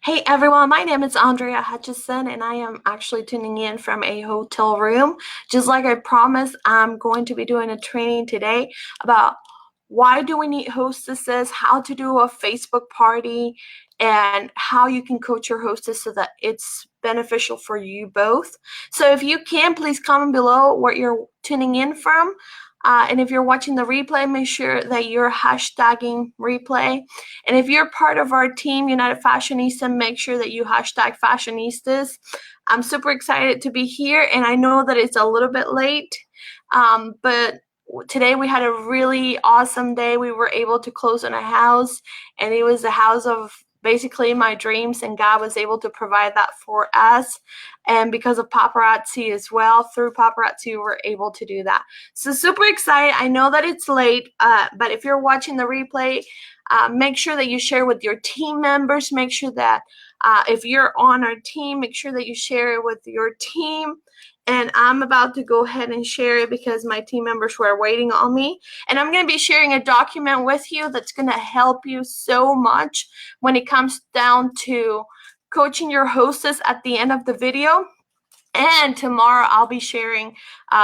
Hey everyone, my name is Andrea Hutcheson, and I am actually tuning in from a hotel room. Just like I promised, I'm going to be doing a training today about why do we need hostesses, how to do a Facebook party, and how you can coach your hostess so that it's beneficial for you both. So if you can, please comment below where you're tuning in from. And if you're watching the replay, make sure that you're hashtagging replay. And if you're part of our team, United Fashionista, make sure that you hashtag fashionistas. I'm super excited to be here, and I know that it's a little bit late, but today we had a really awesome day. We were able to close on a house, and it was the house of basically my dreams, and God was able to provide that for us. And because of Paparazzi as well, through Paparazzi, we were able to do that. So super excited. I know that it's late, but if you're watching the replay, make sure that you share with your team members. Make sure that if you're on our team, make sure that you share it with your team. And I'm about to go ahead and share it because my team members were waiting on me. And I'm going to be sharing a document with you that's going to help you so much when it comes down to coaching your hostess at the end of the video. And tomorrow I'll be sharing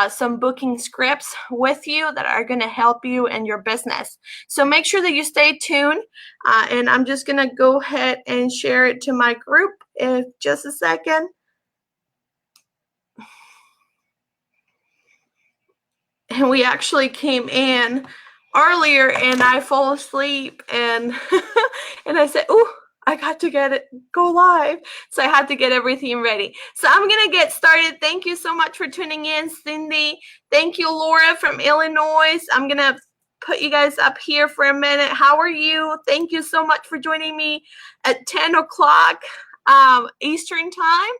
some booking scripts with you that are going to help you in your business. So make sure that you stay tuned. And I'm just going to go ahead and share it to my group in just a second. And we actually came in earlier and I fall asleep and and I said, "Oh, I got to go live." So I had to get everything ready. So I'm going to get started. Thank you so much for tuning in, Cindy. Thank you, Laura from Illinois. I'm going to put you guys up here for a minute. How are you? Thank you so much for joining me at 10 o'clock Eastern time.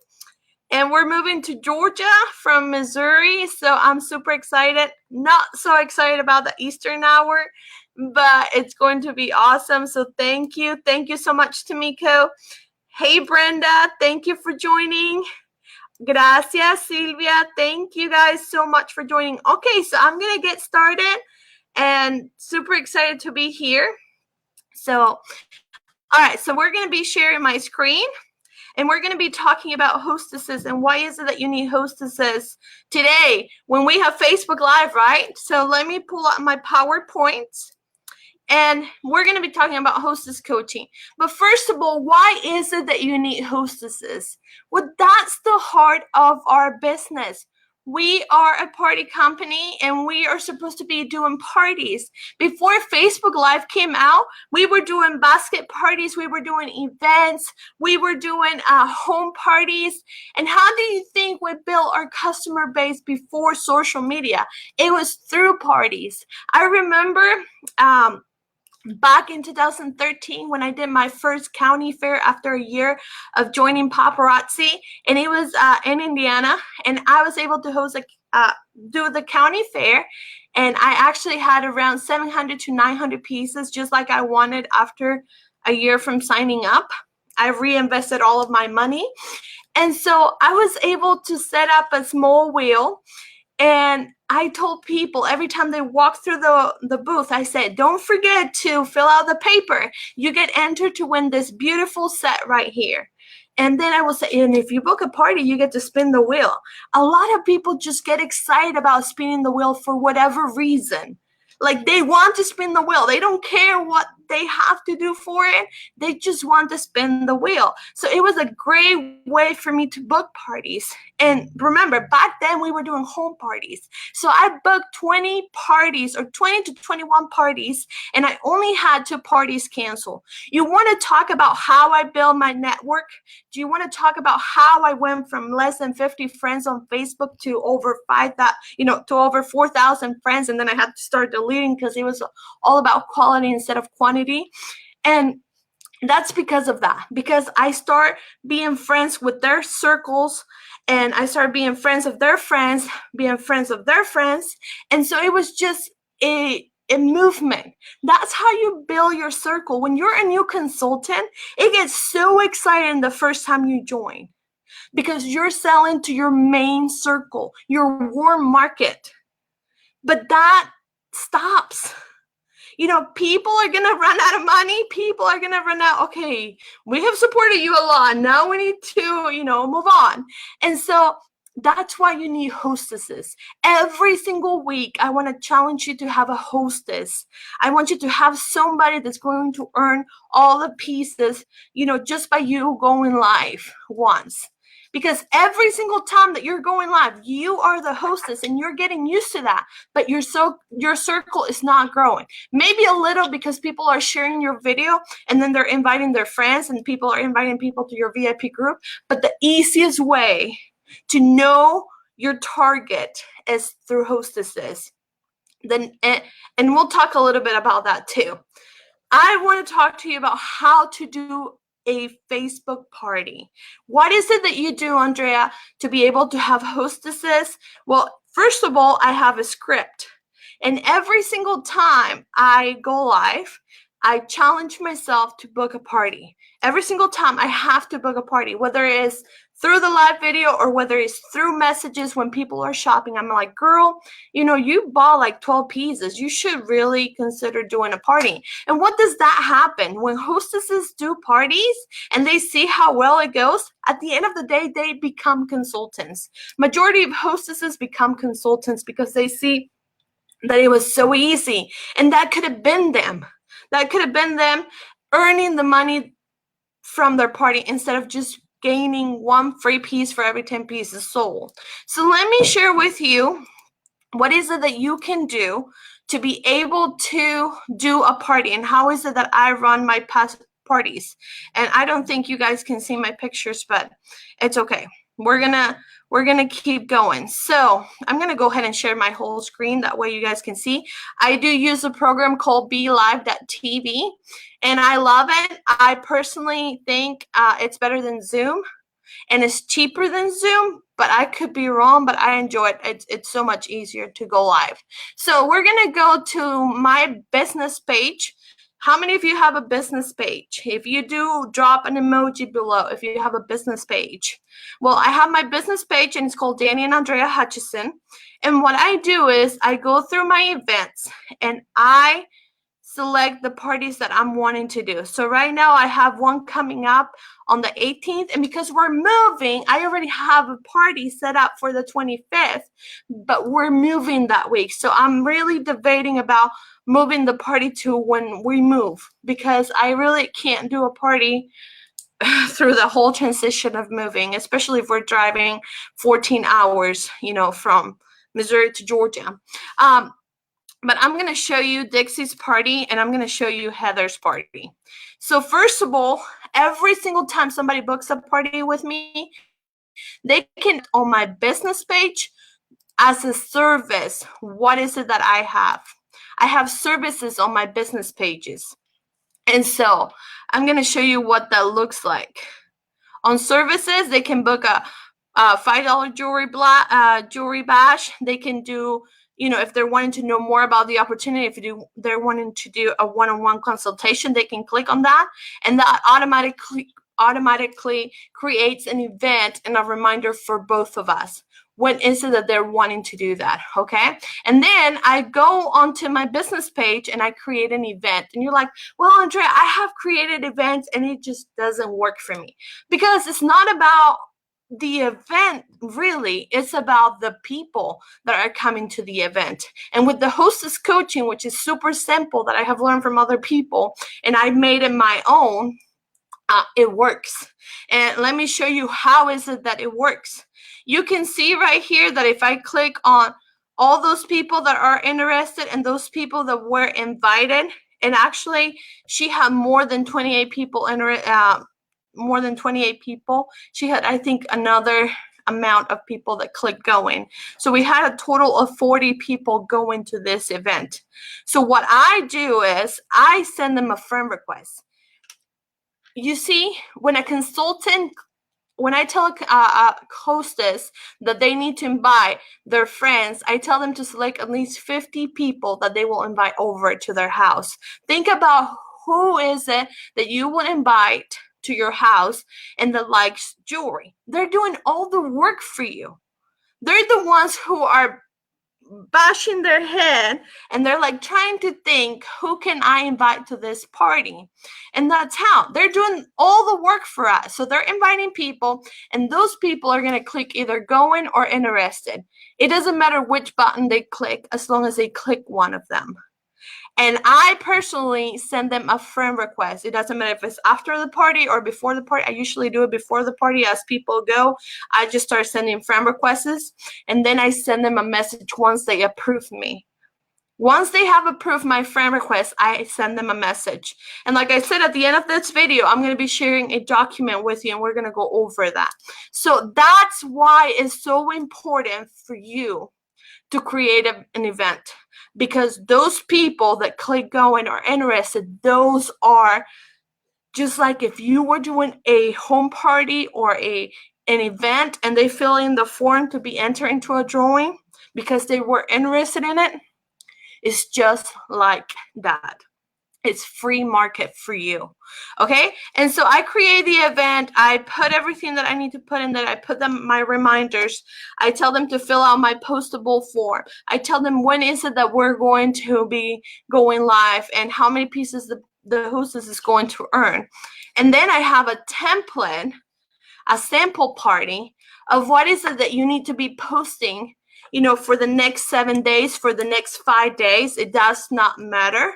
And we're moving to Georgia from Missouri, so I'm super excited. Not so excited about the Eastern hour, but it's going to be awesome. So thank you. Thank you so much, Tamiko. Hey, Brenda. Thank you for joining. Gracias, Silvia. Thank you guys so much for joining. Okay, so I'm going to get started and super excited to be here. So, all right, so we're going to be sharing my screen. And we're going to be talking about hostesses and why is it that you need hostesses today when we have Facebook Live, right? So let me pull up my PowerPoints and we're going to be talking about hostess coaching. But first of all, why is it that you need hostesses? Well, that's the heart of our business. We are a party company and we are supposed to be doing parties. Before Facebook Live came out, we were doing basket parties, we were doing events, we were doing home parties. And how do you think we built our customer base before social media? It was through parties. I remember back in 2013 when I did my first county fair after a year of joining Paparazzi, and it was in Indiana, and I was able to do the county fair, and I actually had around 700 to 900 pieces just like I wanted after a year from signing up. I reinvested all of my money, and so I was able to set up a small wheel. And I told people every time they walk through the booth, I said, don't forget to fill out the paper. You get entered to win this beautiful set right here. And then I will say, and if you book a party, you get to spin the wheel. A lot of people just get excited about spinning the wheel for whatever reason. Like they want to spin the wheel. They don't care what they have to do for it. They just want to spin the wheel. So it was a great way for me to book parties. And remember, back then we were doing home parties. So I booked 20 parties or 20 to 21 parties, and I only had 2 parties canceled. You want to talk about how I build my network? Do you want to talk about how I went from less than 50 friends on Facebook to over 5,000, to over 4,000 friends, and then I had to start deleting because it was all about quality instead of quantity. And that's because of that, because I start being friends with their circles, and I started being friends of their friends, being friends of their friends. And so it was just a movement. That's how you build your circle. When you're a new consultant, it gets so exciting the first time you join because you're selling to your main circle, your warm market. But that stops. People are going to run out of money. People are going to run out. Okay, we have supported you a lot. Now we need to, move on. And so that's why you need hostesses. Every single week, I want to challenge you to have a hostess. I want you to have somebody that's going to earn all the pieces, just by you going live once. Because every single time that you're going live, you are the hostess and you're getting used to that. But your circle is not growing. Maybe a little because people are sharing your video and then they're inviting their friends and people are inviting people to your VIP group. But the easiest way to know your target is through hostesses. And we'll talk a little bit about that too. I want to talk to you about how to do a Facebook party. What is it that you do, Andrea, to be able to have hostesses? Well, first of all, I have a script. And every single time I go live, I challenge myself to book a party. Every single time I have to book a party, whether it is through the live video or whether it's through messages when people are shopping. I'm like, girl, you bought like 12 pieces. You should really consider doing a party. And what does that happen? When hostesses do parties and they see how well it goes, at the end of the day, they become consultants. Majority of hostesses become consultants because they see that it was so easy. And that could have been them. That could have been them earning the money from their party instead of just gaining one free piece for every 10 pieces sold. So let me share with you what is it that you can do to be able to do a party, and how is it that I run my past parties. And I don't think you guys can see my pictures, but it's okay. We're gonna keep going. So I'm gonna go ahead and share my whole screen. That way you guys can see. I do use a program called BeLive.tv, and I love it. I personally think it's better than Zoom, and it's cheaper than Zoom, but I could be wrong, but I enjoy it. It's so much easier to go live. So we're gonna go to my business page. How many of you have a business page? If you do, drop an emoji below if you have a business page. Well, I have my business page and it's called Danny and Andrea Hutcheson. And what I do is I go through my events and I select the parties that I'm wanting to do. So right now I have one coming up on the 18th, and because we're moving, I already have a party set up for the 25th, but we're moving that week. So I'm really debating about moving the party to when we move, because I really can't do a party through the whole transition of moving, especially if we're driving 14 hours, from Missouri to Georgia. But I'm going to show you Dixie's party and I'm going to show you Heather's party. So first of all, every single time somebody books a party with me, they can on my business page as a service. What is it that I have? I have services on my business pages. And so I'm going to show you what that looks like. On services, they can book a $5 jewelry bash. They can do, if they're wanting to know more about the opportunity, if they're wanting to do a one-on-one consultation, they can click on that, and that automatically creates an event and a reminder for both of us. When is it that they're wanting to do that, okay? And then I go onto my business page and I create an event. And you're like, well, Andrea, I have created events and it just doesn't work for me. Because it's not about the event, really. It's about the people that are coming to the event. And with the hostess coaching, which is super simple, that I have learned from other people and I made it my own, it works. And let me show you how is it that it works. You can see right here that if I click on all those people that are interested and those people that were invited, and actually she had more than 28 people more than 28 people. She had, I think, another amount of people that clicked going. So we had a total of 40 people go into this event. So what I do is I send them a friend request. You see, when I tell a hostess that they need to invite their friends, I tell them to select at least 50 people that they will invite over to their house. Think about who is it that you would invite to your house and that likes jewelry. They're doing all the work for you. They're the ones who are bashing their head, and they're like trying to think, who can I invite to this party? And that's how they're doing all the work for us. So they're inviting people, and those people are going to click either going or interested. It doesn't matter which button they click as long as they click one of them. And I personally send them a friend request. It doesn't matter if it's after the party or before the party. I usually do it before the party. As people go, I just start sending friend requests, and then I send them a message once they approve me. Once they have approved my friend request, I send them a message. And like I said, at the end of this video, I'm going to be sharing a document with you, and we're going to go over that. So that's why it's so important for you to create an event, because those people that click go and are interested, those are just like if you were doing a home party or an event and they fill in the form to be entered into a drawing because they were interested in it. It's just like that. It's free market for you. Okay. And so I create the event. I put everything that I need to put in there. I put them my reminders. I tell them to fill out my postable form. I tell them when is it that we're going to be going live and how many pieces the hostess is going to earn. And then I have a template, a sample party of what is it that you need to be posting, for the next 7 days, for the next 5 days. It does not matter.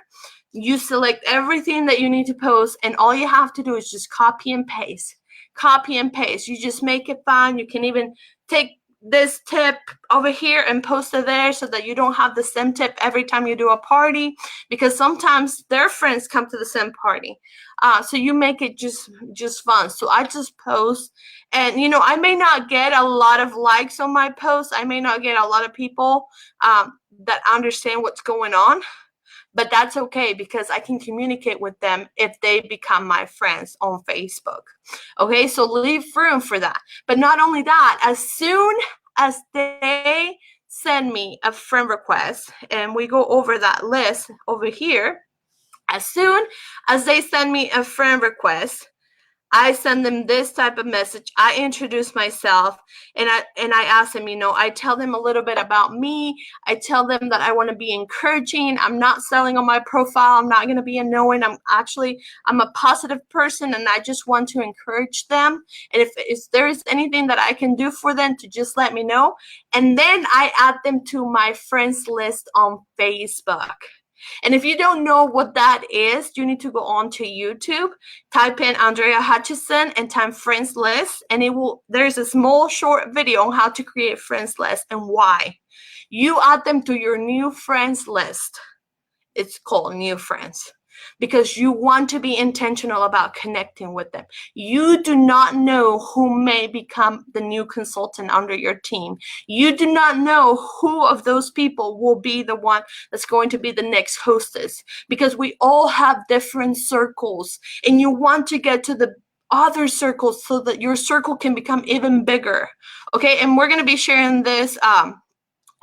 You select everything that you need to post, and all you have to do is just copy and paste. Copy and paste. You just make it fun. You can even take this tip over here and post it there so that you don't have the same tip every time you do a party, because sometimes their friends come to the same party. So you make it just fun. So I just post, and I may not get a lot of likes on my posts. I may not get a lot of people that understand what's going on. But that's okay, because I can communicate with them if they become my friends on Facebook. Okay, so leave room for that. But not only that, as soon as they send me a friend request, and we go over that list over here, as soon as they send me a friend request, I send them this type of message. I introduce myself, and I ask them, I tell them a little bit about me. I tell them that I want to be encouraging. I'm not selling on my profile. I'm not going to be annoying. I'm a positive person, and I just want to encourage them. And if there is anything that I can do for them, to just let me know. And then I add them to my friends list on Facebook. And if you don't know what that is, you need to go on to YouTube, type in Andrea Hutcheson and type friends list, and there's a small short video on how to create friends list and why. You add them to your new friends list. It's called new friends, because you want to be intentional about connecting with them. You do not know who may become the new consultant under your team. You do not know who of those people will be the one that's going to be the next hostess, because we all have different circles, and you want to get to the other circles so that your circle can become even bigger. Okay, and we're going to be sharing this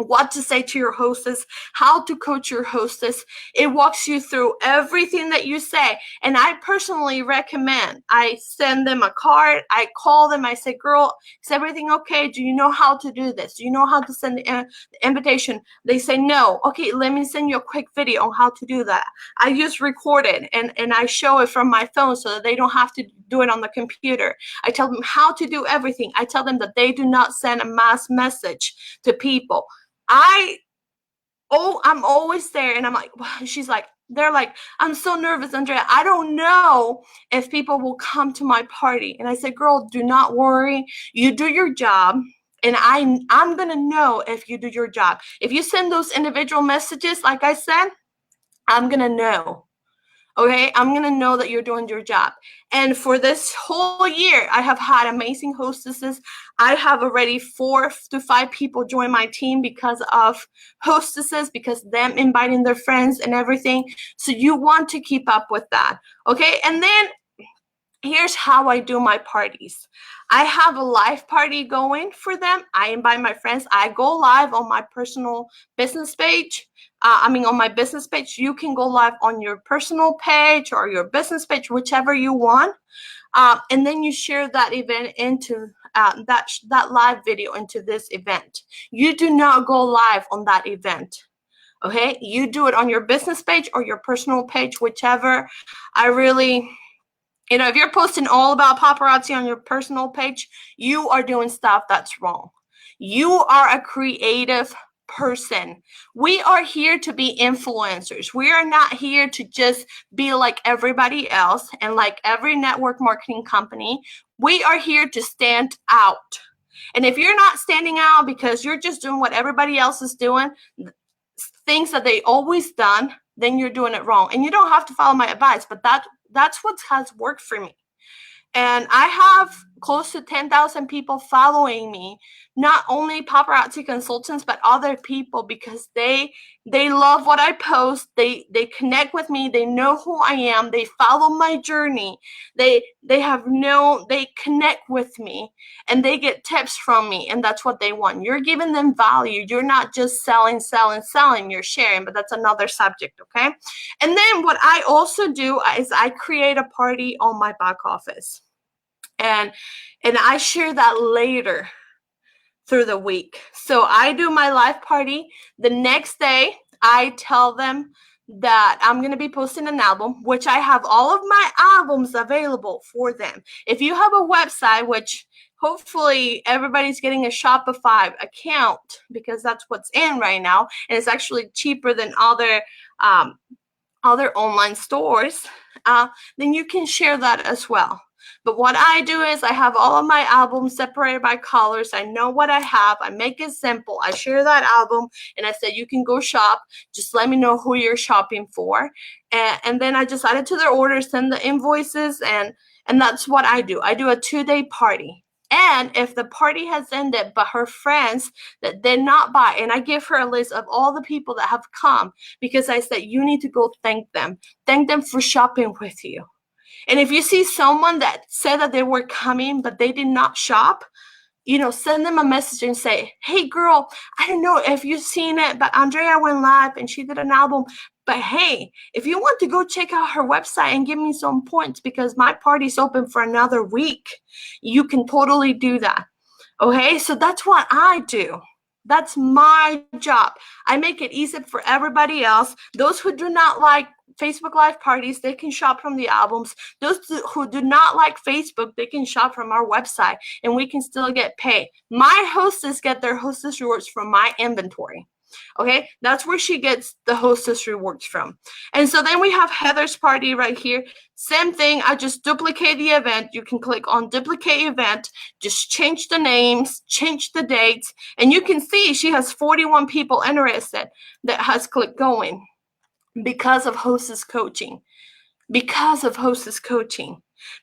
what to say to your hostess, how to coach your hostess. It walks you through everything that you say. And I personally recommend, I send them a card, I call them, I say, girl, is everything okay? Do you know how to do this? Do you know how to send the invitation? They say no. Okay, let me send you a quick video on how to do that. I just record it and I show it from my phone so that they don't have to do it on the computer. I tell them how to do everything. I tell them that they do not send a mass message to people. I'm always there, and I'm like, they're like, I'm so nervous, Andrea. I don't know if people will come to my party. And I said, girl, do not worry. You do your job, and I'm going to know if you do your job. If you send those individual messages, like I said, I'm going to know. Okay, I'm going to know that you're doing your job. And for this whole year, I have had amazing hostesses. I have already 4 to 5 people join my team because of hostesses, because them inviting their friends and everything. So you want to keep up with that. Okay, and then here's how I do my parties. I have a live party going for them. I invite my friends. I go live on my personal business page. On my business page. You can go live on your personal page or your business page, whichever you want. And then you share that event into that live video into this event. You do not go live on that event. Okay, you do it on your business page or your personal page, whichever. I really, if you're posting all about paparazzi on your personal page, you are doing stuff that's wrong. You are a creative person. We are here to be influencers. We are not here to just be like everybody else and like every network marketing company. We are here to stand out. And if you're not standing out because you're just doing what everybody else is doing, things that they always done, then you're doing it wrong. And you don't have to follow my advice, but that's what has worked for me. And I have close to 10,000 people following me, not only paparazzi consultants, but other people, because they love what I post. They connect with me. They know who I am. They follow my journey. They connect with me and they get tips from me. And that's what they want. You're giving them value. You're not just selling. You're sharing, but that's another subject. Okay. And then what I also do is I create a party on my back office. And I share that later through the week. So I do my live party. The next day, I tell them that I'm going to be posting an album, which I have all of my albums available for them. If you have a website, which hopefully everybody's getting a Shopify account because that's what's in right now, and it's actually cheaper than other online stores, then you can share that as well. But what I do is I have all of my albums separated by colors. I know what I have. I make it simple. I share that album and I say, you can go shop. Just let me know who you're shopping for. And then I just add it to their order, send the invoices, and that's what I do. I do a 2-day party. And if the party has ended, but her friends that did not buy, and I give her a list of all the people that have come, because I said, you need to go thank them. Thank them for shopping with you. And if you see someone that said that they were coming, but they did not shop, send them a message and say, hey, girl, I don't know if you've seen it, but Andrea went live and she did an album. But hey, if you want to go check out her website and give me some points because my party's open for another week, you can totally do that. Okay, so that's what I do. That's my job. I make it easy for everybody else. Those who do not like Facebook Live parties, they can shop from the albums. Those who do not like Facebook, they can shop from our website and we can still get paid. My hostess get their hostess rewards from my inventory. Okay, that's where she gets the hostess rewards from. And so then we have Heather's party right here. Same thing. I just duplicate the event. You can click on duplicate event, just change the names, change the dates, and you can see she has 41 people interested that has clicked going because of hostess coaching.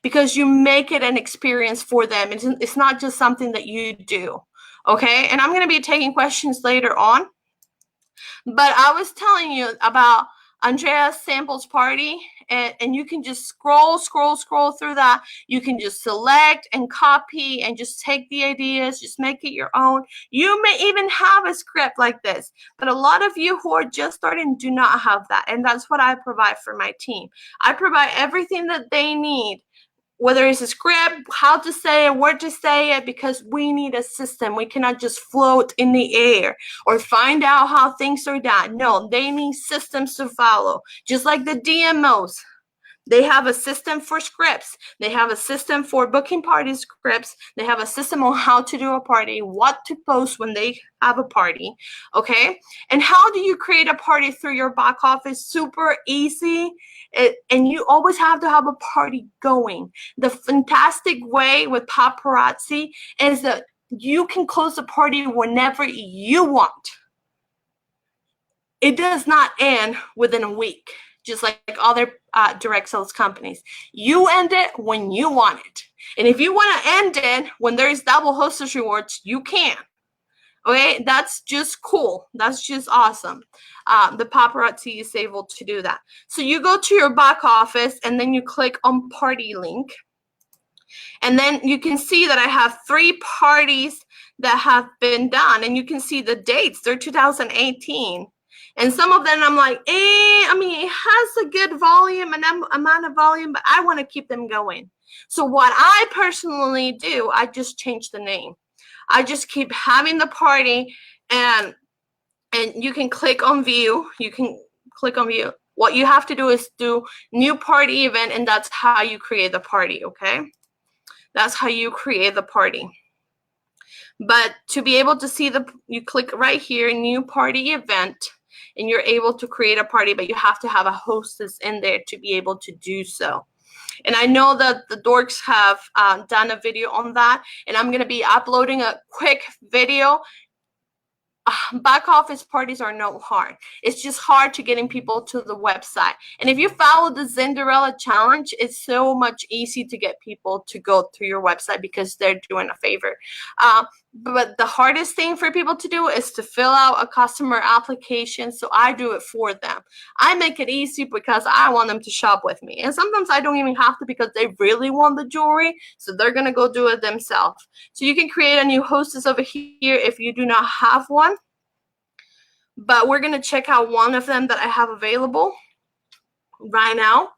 Because you make it an experience for them. It's not just something that you do. Okay, and I'm going to be taking questions later on. But I was telling you about Andrea's samples party, and you can just scroll through that. You can just select and copy and just take the ideas, just make it your own. You may even have a script like this, but a lot of you who are just starting do not have that, and that's what I provide for my team. I provide everything that they need, whether it's a script, how to say it, where to say it, because we need a system. We cannot just float in the air or find out how things are done. No, they need systems to follow. Just like the DMOs, they have a system for scripts. They have a system for booking party scripts. They have a system on how to do a party, what to post when they have a party, okay? And how do you create a party through your back office? Super easy. And you always have to have a party going. The fantastic way with Paparazzi is that you can close the party whenever you want. It does not end within a week, just like other direct sales companies. You end it when you want it. And if you want to end it when there is double hostess rewards, you can. Okay, that's just cool. That's just awesome. The Paparazzi is able to do that. So you go to your back office and then you click on party link. And then you can see that I have 3 parties that have been done. And you can see the dates. They're 2018. And some of them I'm like, it has a good volume and amount of volume, but I want to keep them going. So what I personally do, I just change the name. I just keep having the party, and you can click on view. You can click on view. What you have to do is do new party event, and that's how you create the party, okay? That's how you create the party. But to be able to see you click right here, new party event, and you're able to create a party, but you have to have a hostess in there to be able to do so. And I know that the dorks have done a video on that, and I'm going to be uploading a quick video. Back office parties are no hard. It's just hard to getting people to the website. And if you follow the Cinderella challenge, it's so much easy to get people to go to your website because they're doing a favor. But the hardest thing for people to do is to fill out a customer application. So I do it for them. I make it easy because I want them to shop with me. And sometimes I don't even have to because they really want the jewelry. So they're going to go do it themselves. So you can create a new hostess over here if you do not have one. But we're going to check out one of them that I have available right now.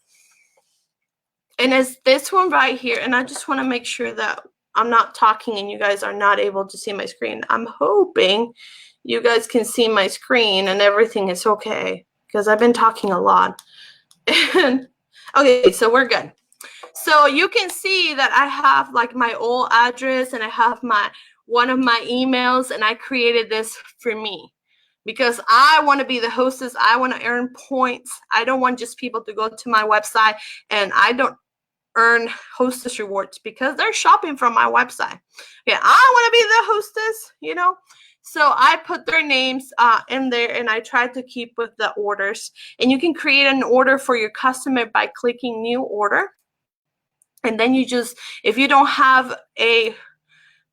And it's this one right here. And I just want to make sure that I'm not talking and you guys are not able to see my screen. I'm hoping you guys can see my screen and everything is okay, because I've been talking a lot. Okay, so we're good. So you can see that I have like my old address, and I have one of my emails, and I created this for me because I want to be the hostess. I want to earn points. I don't want just people to go to my website and I don't earn hostess rewards because they're shopping from my website. Yeah, I want to be the hostess, you know. So I put their names in there, and I try to keep with the orders. And you can create an order for your customer by clicking new order. And then you just, if you don't have a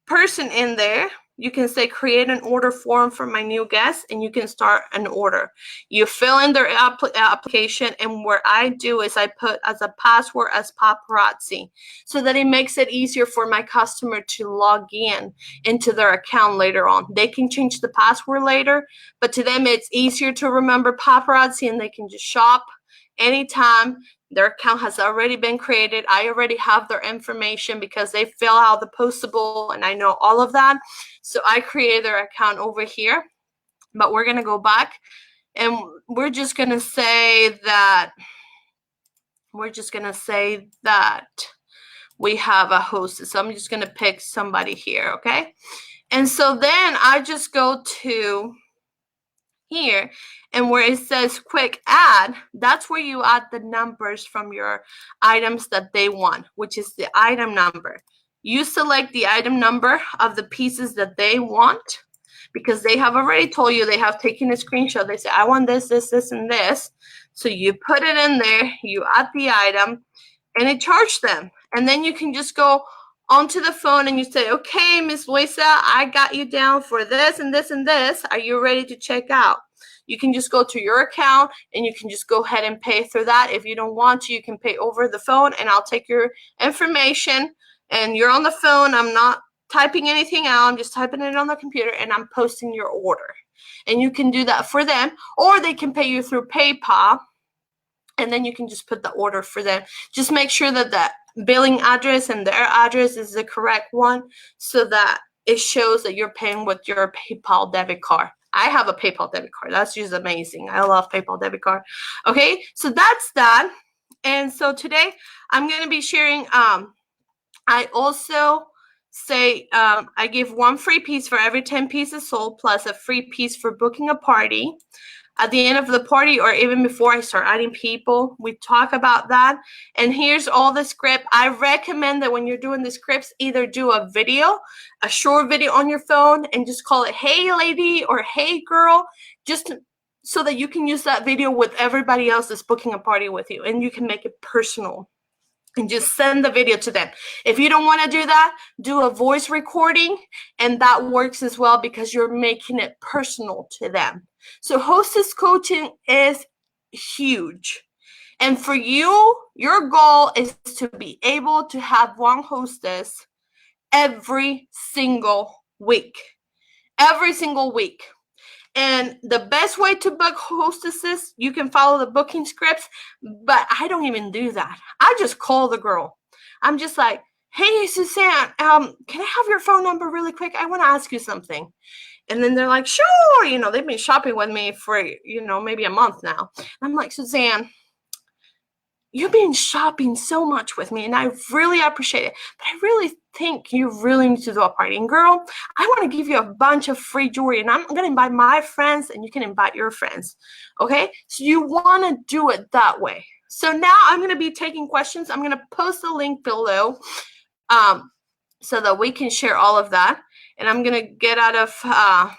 person in there, you can say create an order form for my new guest, and you can start an order. You fill in their application, and what I do is I put as a password as Paparazzi, so that it makes it easier for my customer to log in into their account later on. They can change the password later, but to them it's easier to remember Paparazzi, and they can just shop anytime. Their account has already been created. I already have their information because they fill out the postable, and I know all of that. So I created their account over here. But we're going to go back, and we're just going to say that we have a hostess. So I'm just going to pick somebody here, okay? And so then I just go to here, and where it says quick add, that's where you add the numbers from your items that they want, which is the item number. You select the item number of the pieces that they want, because they have already told you, they have taken a screenshot. They say, I want this, this, this, and this. So you put it in there, you add the item, and it charges them. And then you can just go onto the phone and you say, okay, Miss Luisa, I got you down for this and this and this. Are you ready to check out? You can just go to your account and you can just go ahead and pay through that. If you don't want to, you can pay over the phone, and I'll take your information, and you're on the phone. I'm not typing anything out. I'm just typing it on the computer, and I'm posting your order. And you can do that for them, or they can pay you through PayPal, and then you can just put the order for them. Just make sure that the billing address and their address is the correct one, so that it shows that you're paying with your PayPal debit card. I have a PayPal debit card. That's just amazing. I love PayPal debit card. Okay, so that's that. And so today I'm going to be sharing, I also say I give one free piece for every 10 pieces sold, plus a free piece for booking a party. At the end of the party, or even before I start adding people, we talk about that. And here's all the script. I recommend that when you're doing the scripts, either do a video, a short video on your phone, and just call it, hey lady, or hey girl, just so that you can use that video with everybody else that's booking a party with you, and you can make it personal. And just send the video to them. If you don't want to do that, do a voice recording, and that works as well because you're making it personal to them. So hostess coaching is huge. And for you, your goal is to be able to have one hostess every single week. Every single week. And the best way to book hostesses, you can follow the booking scripts, but I don't even do that. I just call the girl. I'm just like, hey, Suzanne, can I have your phone number really quick? I want to ask you something. And then they're like, sure. You know, they've been shopping with me for, you know, maybe a month now. I'm like, Suzanne, you've been shopping so much with me and I really appreciate it. But I really think you really need to do a party. And girl, I want to give you a bunch of free jewelry and I'm going to invite my friends and you can invite your friends. Okay. So you want to do it that way. So now I'm going to be taking questions. I'm going to post a link below so that we can share all of that. And I'm going to get out of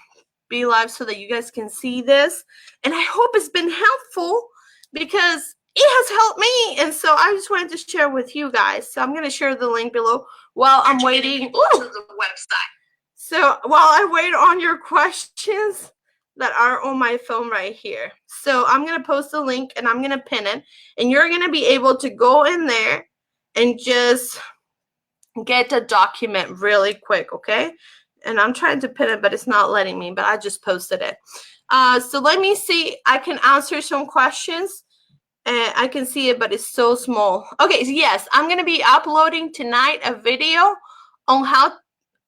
Be Live so that you guys can see this. And I hope it's been helpful because it has helped me. And so I just wanted to share with you guys. So I'm going to share the link below while I'm waiting to the website. So while I wait on your questions that are on my phone right here. So I'm going to post the link and I'm going to pin it. And you're going to be able to go in there and just get the document really quick, okay? And I'm trying to pin it, but it's not letting me, but I just posted it. So let me see. I can answer some questions. And I can see it, but it's so small. Okay, so yes, I'm going to be uploading tonight a video on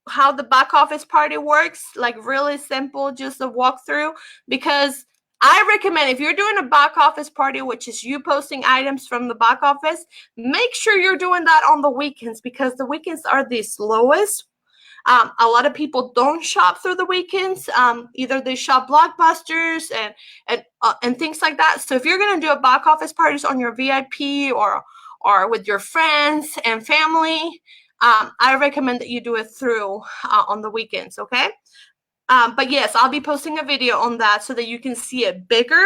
how the back office party works, like really simple, just a walkthrough, because I recommend if you're doing a back office party, which is you posting items from the back office, make sure you're doing that on the weekends because the weekends are the slowest. A lot of people don't shop through the weekends. Either they shop blockbusters and things like that. So if you're going to do a back office parties on your VIP or with your friends and family, I recommend that you do it through on the weekends. Okay. But yes, I'll be posting a video on that so that you can see it bigger.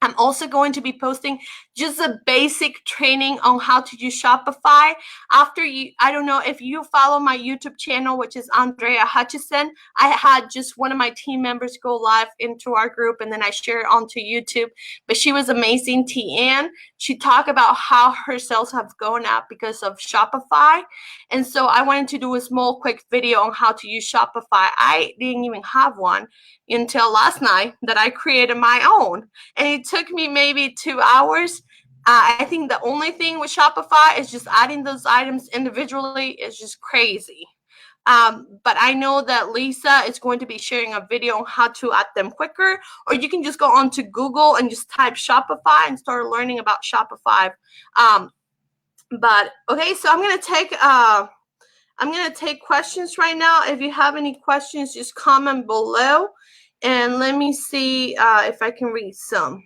I'm also going to be posting just a basic training on how to use Shopify. I don't know if you follow my YouTube channel, which is Andrea Hutcheson. I had just one of my team members go live into our group and then I share it onto YouTube. But she was amazing, T-Ann. She talked about how her sales have gone up because of Shopify. And so I wanted to do a small quick video on how to use Shopify. I didn't even have one until last night that I created my own. And it took me maybe 2 hours. I think the only thing with Shopify is just adding those items individually is just crazy. But I know that Lisa is going to be sharing a video on how to add them quicker, or you can just go onto Google and just type Shopify and start learning about Shopify. But okay, so I'm gonna take questions right now. If you have any questions, just comment below. And let me see if I can read some.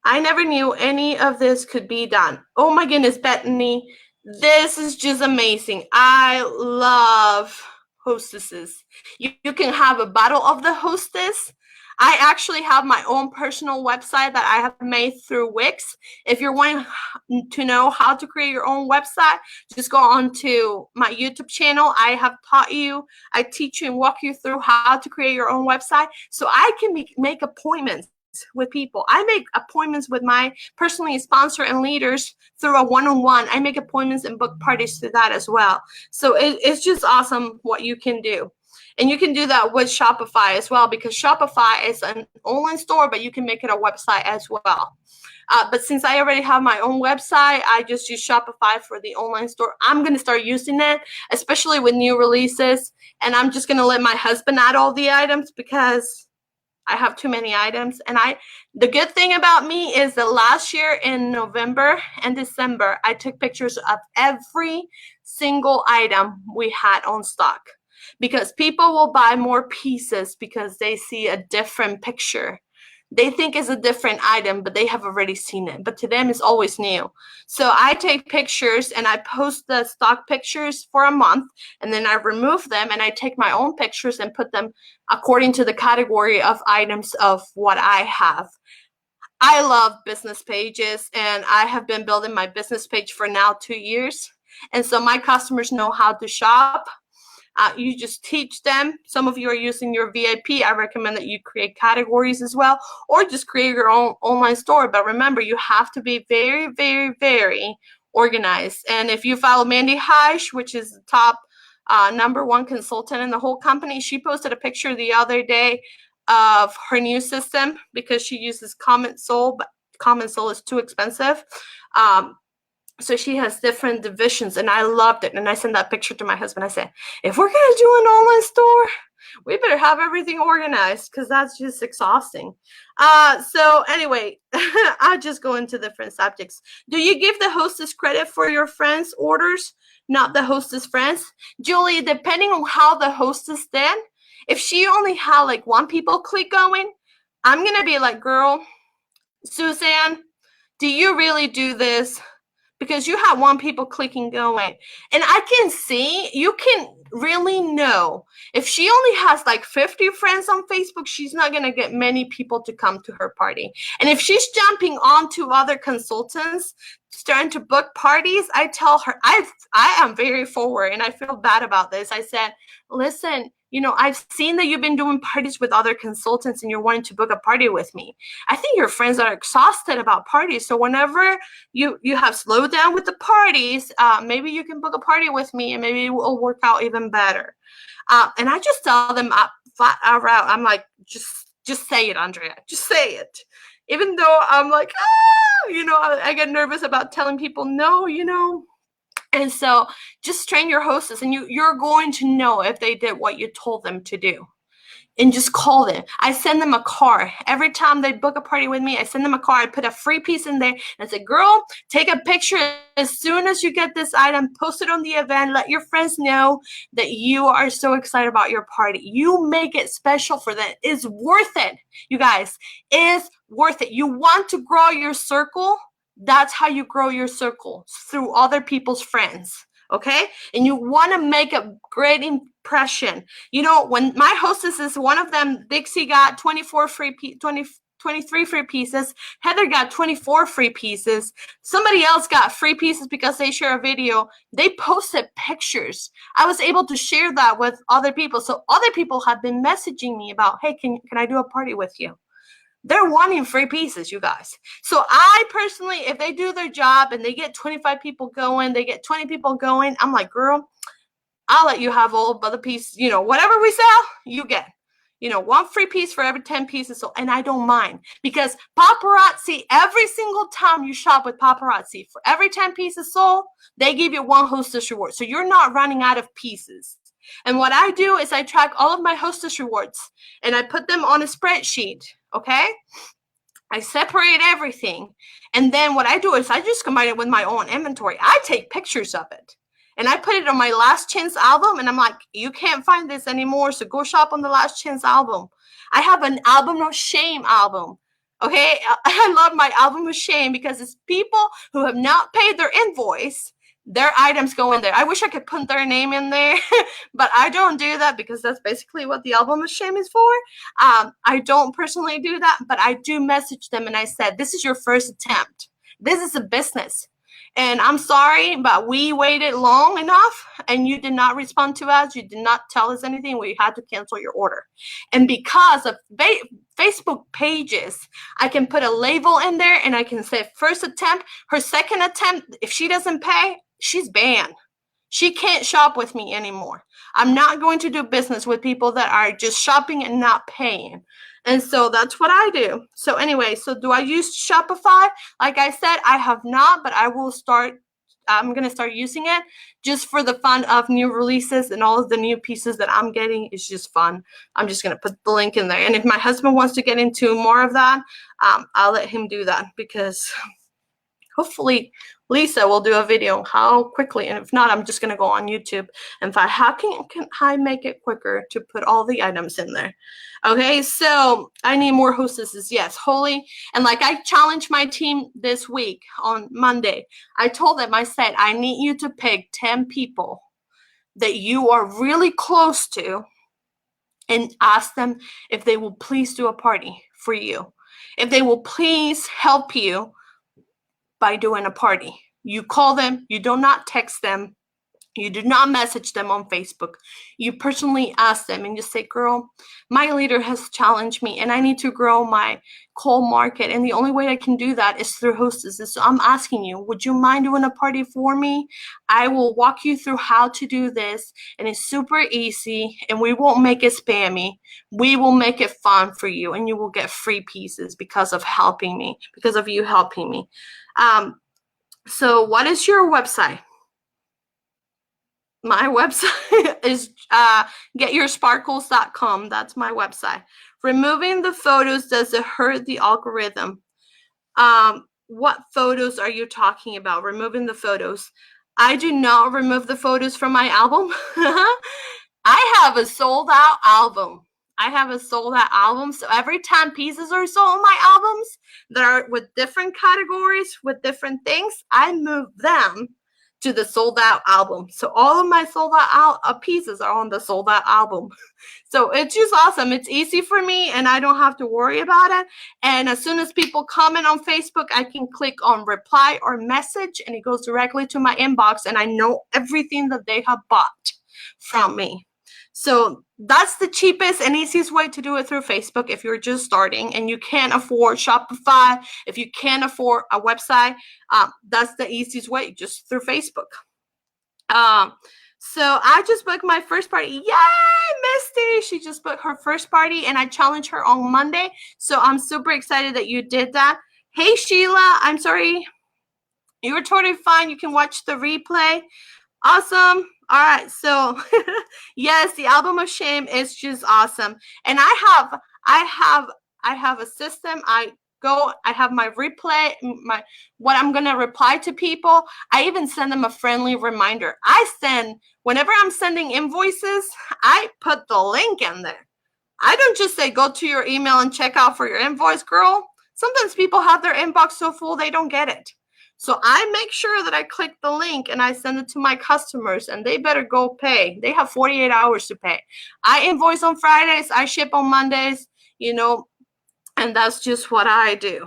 I never knew any of this could be done. Oh my goodness, Bethany. This is just amazing. I love hostesses. You can have a bottle of the hostess. I actually have my own personal website that I have made through Wix. If you're wanting to know how to create your own website, just go on to my YouTube channel. I teach you and walk you through how to create your own website. So I can make appointments with people. I make appointments with my personally sponsor and leaders through a one-on-one. I make appointments and book parties through that as well. So it's just awesome what you can do. And you can do that with Shopify as well because Shopify is an online store, but you can make it a website as well. But since I already have my own website, I just use Shopify for the online store. I'm going to start using it, especially with new releases. And I'm just going to let my husband add all the items because I have too many items. And the good thing about me is that last year in November and December, I took pictures of every single item we had on stock because people will buy more pieces because they see a different picture. They think it's a different item, but they have already seen it. But to them, it's always new. So I take pictures and I post the stock pictures for a month, and then I remove them and I take my own pictures and put them according to the category of items of what I have. I love business pages, and I have been building my business page for now 2 years. And so my customers know how to shop. You just teach them. Some of you are using your VIP. I recommend that you create categories as well, or just create your own online store. But remember, you have to be very, very, very organized. And if you follow Mandy Heish, which is the top #1 consultant in the whole company, she posted a picture the other day of her new system because she uses Common Soul, but Common Soul is too expensive. So she has different divisions, and I loved it. And I sent that picture to my husband. I said, if we're gonna do an online store, we better have everything organized, because that's just exhausting. So anyway, I'll just go into different subjects. Do you give the hostess credit for your friends' orders, not the hostess friends? Julie, depending on how the hostess did, if she only had like one people click going, I'm gonna be like, girl, Suzanne, do you really do this? Because you have one people clicking going, and I can see, you can really know if she only has like 50 friends on Facebook, she's not going to get many people to come to her party. And if she's jumping on to other consultants starting to book parties, I tell her, I am very forward, and I feel bad about this. I said, listen, I've seen that you've been doing parties with other consultants and you're wanting to book a party with me. I think your friends are exhausted about parties. So whenever you have slowed down with the parties, maybe you can book a party with me, and maybe it will work out even better. And I just tell them flat out, I'm like, just say it, Andrea, just say it. Even though I'm like, I get nervous about telling people no, And so just train your hostess, and you're going to know if they did what you told them to do. And just call them. I send them a card. Every time they book a party with me, I send them a card. I put a free piece in there and I say, girl, take a picture as soon as you get this item, post it on the event, let your friends know that you are so excited about your party. You make it special for them. It's worth it. You guys, it's worth it. You want to grow your circle. That's how you grow your circle, through other people's friends. Okay? And you want to make a great impression. When my hostesses, one of them, Dixie, got 23 free pieces. Heather got 24 free pieces. Somebody else got free pieces because they share a video. They posted pictures. I was able to share that with other people. So other people have been messaging me about, hey, can I do a party with you? They're wanting free pieces, you guys. So I personally, if they do their job and they get 25 people going, they get 20 people going, I'm like, girl, I'll let you have all of the pieces. Whatever we sell, you get. One free piece for every 10 pieces. So, and I don't mind, because Paparazzi, every single time you shop with Paparazzi, for every 10 pieces sold, they give you one hostess reward. So you're not running out of pieces. And what I do is I track all of my hostess rewards and I put them on a spreadsheet. Okay. I separate everything. And then what I do is I just combine it with my own inventory. I take pictures of it and I put it on my Last Chance album. And I'm like, you can't find this anymore, so go shop on the Last Chance album. I have an album of shame album. Okay. I love my album of shame because it's people who have not paid their invoice. Their items go in there. I wish I could put their name in there, but I don't do that because that's basically what the album of shame is for. I don't personally do that, but I do message them and I said, this is your first attempt. This is a business. And I'm sorry, but we waited long enough and you did not respond to us. You did not tell us anything. We had to cancel your order. And because of Facebook pages, I can put a label in there and I can say first attempt. Her second attempt, if she doesn't pay, she's banned. She can't shop with me anymore. I'm not going to do business with people that are just shopping and not paying. And so that's what I do. So anyway, so do I use Shopify? Like I said, I have not, but I will start. I'm going to start using it just for the fun of new releases and all of the new pieces that I'm getting. It's just fun. I'm just going to put the link in there. And if my husband wants to get into more of that, I'll let him do that, because hopefully Lisa will do a video on how quickly, and if not, I'm just going to go on YouTube and find how can I make it quicker to put all the items in there. Okay, so I need more hostesses. Yes, Holy. And like I challenged my team this week on Monday. I told them, I said, I need you to pick 10 people that you are really close to and ask them if they will please do a party for you. If they will please help you by doing a party. You call them, you do not text them, you do not message them on Facebook. You personally ask them and you say, girl, my leader has challenged me and I need to grow my coal market. And the only way I can do that is through hostesses. So I'm asking you, would you mind doing a party for me? I will walk you through how to do this. And it's super easy and we won't make it spammy. We will make it fun for you and you will get free pieces because of helping me, because of you helping me. So what is your website? My website is getyoursparkles.com. That's my website. Removing the photos, does it hurt the algorithm? What photos are you talking about? Removing the photos. I do not remove the photos from my album. I have a sold out album. I have a sold out album. So every 10 pieces or so on my albums that are with different categories, with different things, I move them to the sold out album. So all of my sold out pieces are on the sold out album. So it's just awesome. It's easy for me and I don't have to worry about it. And as soon as people comment on Facebook, I can click on reply or message and it goes directly to my inbox and I know everything that they have bought from me. So that's the cheapest and easiest way to do it through Facebook if you're just starting and you can't afford Shopify, if you can't afford a website, that's the easiest way, just through Facebook. So I just booked my first party. Yay, Misty! She just booked her first party and I challenged her on Monday. So I'm super excited that you did that. Hey, Sheila, I'm sorry. You were totally fine. You can watch the replay. Awesome. All right. So yes, the album of shame is just awesome. And I have a system. I have my replay, what I'm going to reply to people. I even send them a friendly reminder. Whenever I'm sending invoices, I put the link in there. I don't just say, go to your email and check out for your invoice, girl. Sometimes people have their inbox so full, they don't get it. So I make sure that I click the link and I send it to my customers and they better go pay. They have 48 hours to pay. I invoice on Fridays, I ship on Mondays, and that's just what I do.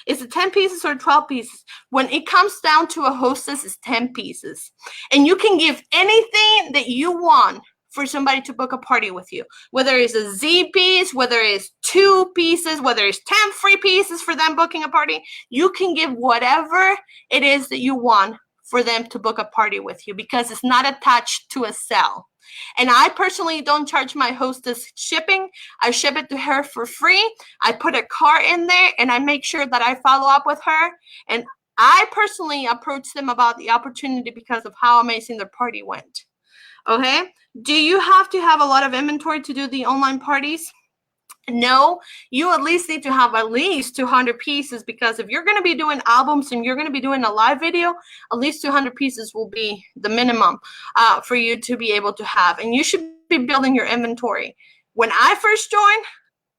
Is it 10 pieces or 12 pieces? When it comes down to a hostess, it's 10 pieces. And you can give anything that you want for somebody to book a party with you. Whether it's a Z piece, whether it's 2 pieces, whether it's 10 free pieces for them booking a party, you can give whatever it is that you want for them to book a party with you because it's not attached to a sale. And I personally don't charge my hostess shipping. I ship it to her for free. I put a cart in there and I make sure that I follow up with her. And I personally approach them about the opportunity because of how amazing their party went. Okay. Do you have to have a lot of inventory to do the online parties? No, you at least need to have at least 200 pieces because if you're going to be doing albums and you're going to be doing a live video, at least 200 pieces will be the minimum for you to be able to have. And you should be building your inventory. When I first joined,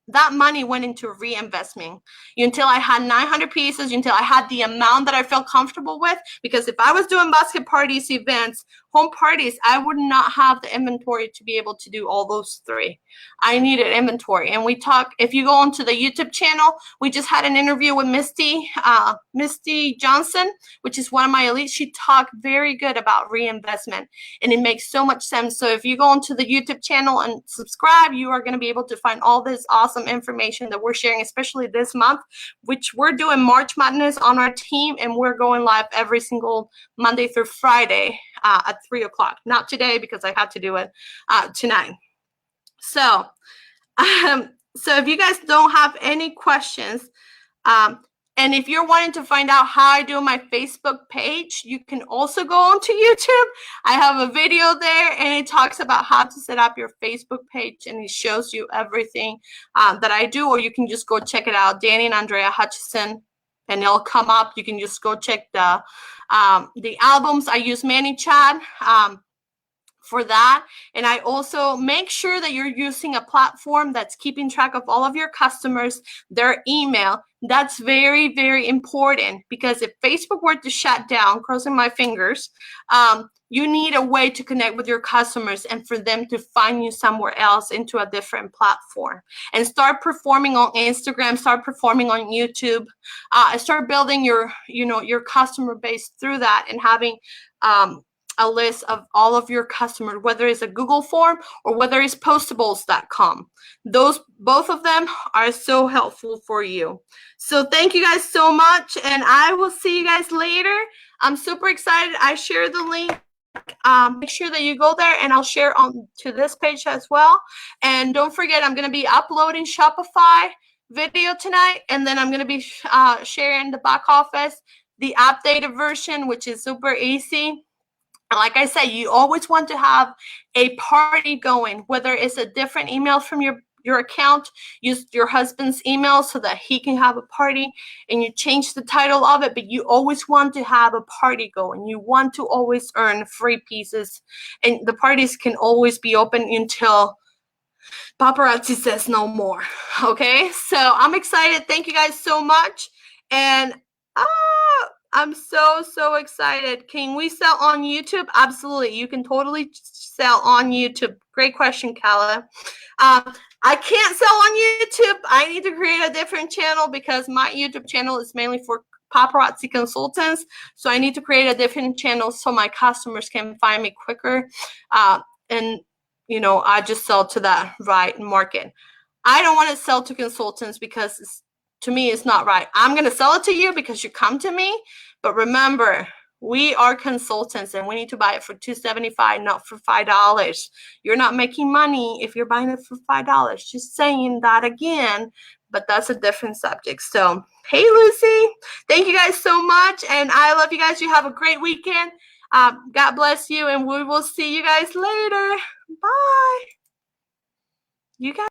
that money went into reinvestment until I had 900 pieces, until I had the amount that I felt comfortable with. Because if I was doing basket parties, events, home parties, I would not have the inventory to be able to do all those 3. I needed inventory. And we talk, if you go onto the YouTube channel, we just had an interview with Misty Johnson, which is one of my elites. She talked very good about reinvestment and it makes so much sense. So if you go onto the YouTube channel and subscribe, you are going to be able to find all this awesome information that we're sharing, especially this month, which we're doing March Madness on our team and we're going live every single Monday through Friday at 3 o'clock. Not today because I had to do it tonight. So if you guys don't have any questions, and if you're wanting to find out how I do my Facebook page, you can also go onto YouTube. I have a video there and it talks about how to set up your Facebook page and it shows you everything that I do, or you can just go check it out, Danny and Andrea Hutcheson, and it'll come up. You can just go check the albums. I use ManyChat for that. And I also make sure that you're using a platform that's keeping track of all of your customers, their email. That's very, very important because if Facebook were to shut down, crossing my fingers, you need a way to connect with your customers and for them to find you somewhere else into a different platform and start performing on Instagram, start performing on YouTube, start building your customer base through that and having, a list of all of your customers, whether it's a Google form or whether it's postables.com. Both of them are so helpful for you. So thank you guys so much. And I will see you guys later. I'm super excited. I share the link. Make sure that you go there and I'll share on to this page as well. And don't forget, I'm going to be uploading Shopify video tonight. And then I'm going to be sharing the back office the updated version, which is super easy. Like I said, you always want to have a party going, whether it's a different email from your account, use your husband's email so that he can have a party, and you change the title of it, but you always want to have a party going. You want to always earn free pieces, and the parties can always be open until Paparazzi says no more. Okay, so I'm excited. Thank you guys so much. And I'm so excited. Can we sell on YouTube? Absolutely. You can totally sell on YouTube. Great question, Kala. I can't sell on YouTube. I need to create a different channel because my YouTube channel is mainly for paparazzi consultants. So I need to create a different channel so my customers can find me quicker. And you know, I just sell to that right market. I don't want to sell to consultants because to me, it's not right. I'm going to sell it to you because you come to me. But remember, we are consultants and we need to buy it for $2.75, not for $5. You're not making money if you're buying it for $5. Just saying that again, but that's a different subject. So, hey, Lucy, thank you guys so much. And I love you guys. You have a great weekend. God bless you, and we will see you guys later. Bye. You guys.